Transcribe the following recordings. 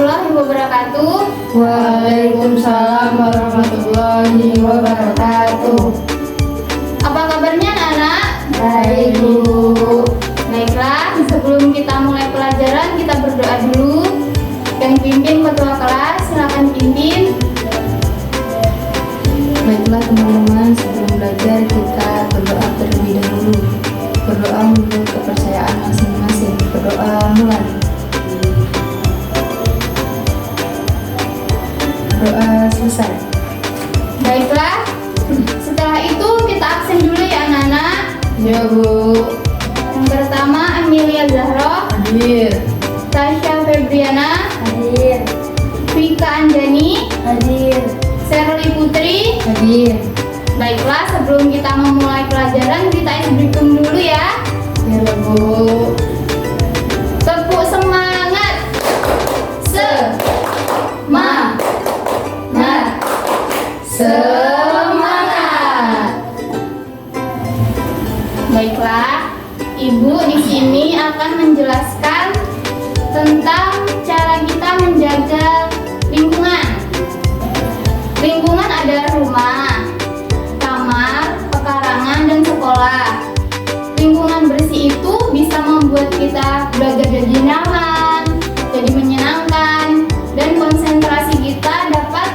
warahmatullahi wabarakatuh. Waalaikumsalam warahmatullahi wabarakatuh. Apa kabarnya anak-anak? Baik, Bu. Baiklah, sebelum kita mulai pelajaran kita berdoa dulu. Yang pimpin ketua kelas, silakan pimpin. Baiklah teman-teman, sebelum belajar kita berdoa terlebih dahulu. Berdoa menurut kepercayaan masing-masing. Berdoa mulai. Doa selesai. Baiklah, setelah itu kita absen dulu ya anak-anak. Ya, Bu. Yang pertama Amelia Zahro, Hadir. Tasya Febriana, Hadir. Vika Anjani, Hadir. Sherly Putri. Hadir. Baiklah, sebelum kita memulai pelajaran kita hitung dulu ya. Ya, Bu. Tepuk semangat. Semangat. Baiklah, Ibu di sini akan menjelaskan tentang cara kita menjaga lingkungan. Lingkungan adalah rumah, kamar, pekarangan, dan sekolah. Lingkungan bersih itu bisa membuat kita belajar jadi nyaman, jadi menyenangkan, dan konsentrasi kita dapat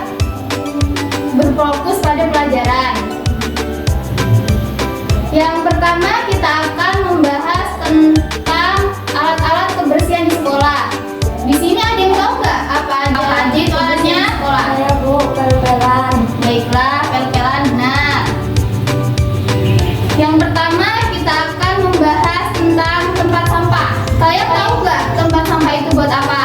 berfokus pada pelajaran. Yang pertama kita akan membahas tentang alat-alat kebersihan di sekolah. Di sini ada yang tahu nggak apa aja itu alatnya sekolah? Ya, Bu. Pel-pelan. Baiklah, pel-pelan benar. Yang pertama kita akan membahas tentang tempat sampah. Kalian tahu nggak tempat sampah itu buat apa?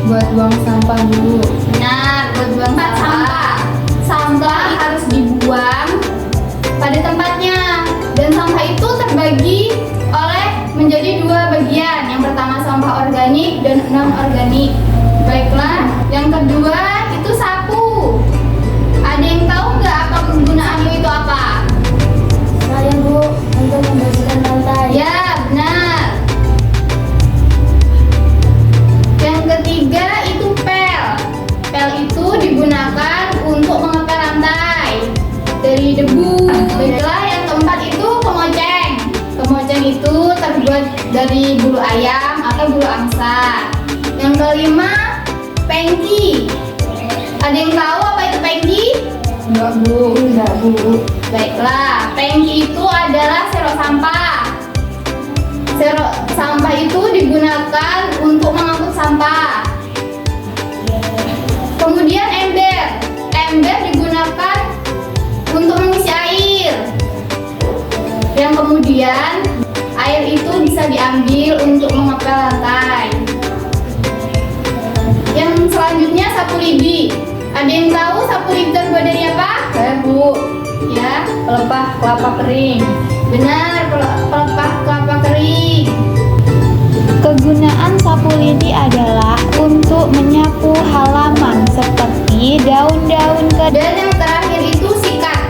Buat buang sampah dulu. Benar, buat buang sampah. Sampah harus dibuang pada tempatnya. Dan sampah itu terbagi menjadi dua bagian. Yang pertama sampah organik dan non-organik. Baiklah, yang kedua itu sapu. Ada yang tahu nggak apa kegunaannya itu apa? Saya, Bu, untuk membersihkan lantai. Ya, benar. Yang ketiga itu pel. Pel itu digunakan untuk mengepel lantai dari debu. Baiklah, yang keempat itu kemoceng. Kemoceng itu terbuat dari bulu ayam atau bulu angsa. Yang kelima, pengki. Ada yang tahu apa itu pengki? Enggak, Bu. Enggak, Bu. Baiklah, pengki itu adalah serok sampah. Serok sampah itu digunakan untuk mengangkut sampah. Kemudian ember. Ember digunakan untuk mengisi air. Yang kemudian air itu bisa diambil untuk mengepel lantai. Yang selanjutnya sapu lidi. Ada yang tahu sapu lidi terbuat dari apa? Saya, Bu. Ya, Pelepah kelapa kering. benar, pelepah kelapa kering. Kegunaan sapu lidi adalah untuk menyapu halaman seperti daun-daun Dan yang terakhir itu sikat.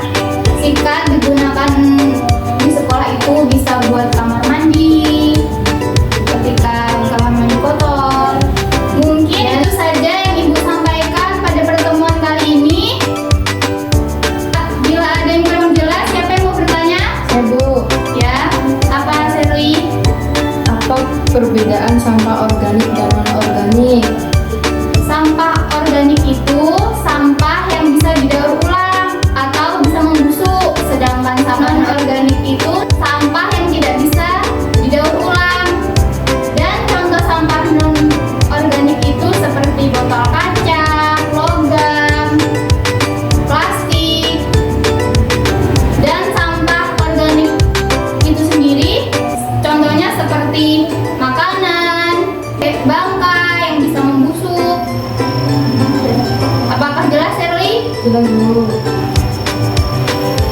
Sikat digunakan di sekolah itu bisa buat kamar mandi ketika kamar mandi kotor. Mungkin itu saja yang Ibu sampaikan pada pertemuan kali ini. Bila ada yang kurang jelas, siapa yang mau bertanya? Saya, Bu. Ya, apa Sherly? Apa perbedaan sampah organik dan non-organik? Sampah organik itu sampah yang bisa didaur ulang atau bisa membusuk. Sedangkan sampah non-organik itu sampah yang tidak bisa didaur ulang. Dan contoh sampah non-organik itu seperti botol kaca, logam, plastik. Dan sampah organik itu sendiri contohnya seperti makanan, bangkai yang bisa membusuk. Apakah jelas, Sherly? Jelas, Bu.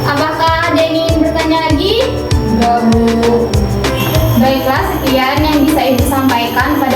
Apakah ada yang ingin bertanya lagi? Enggak, Bu. Baiklah, sekian yang bisa Ibu sampaikan pada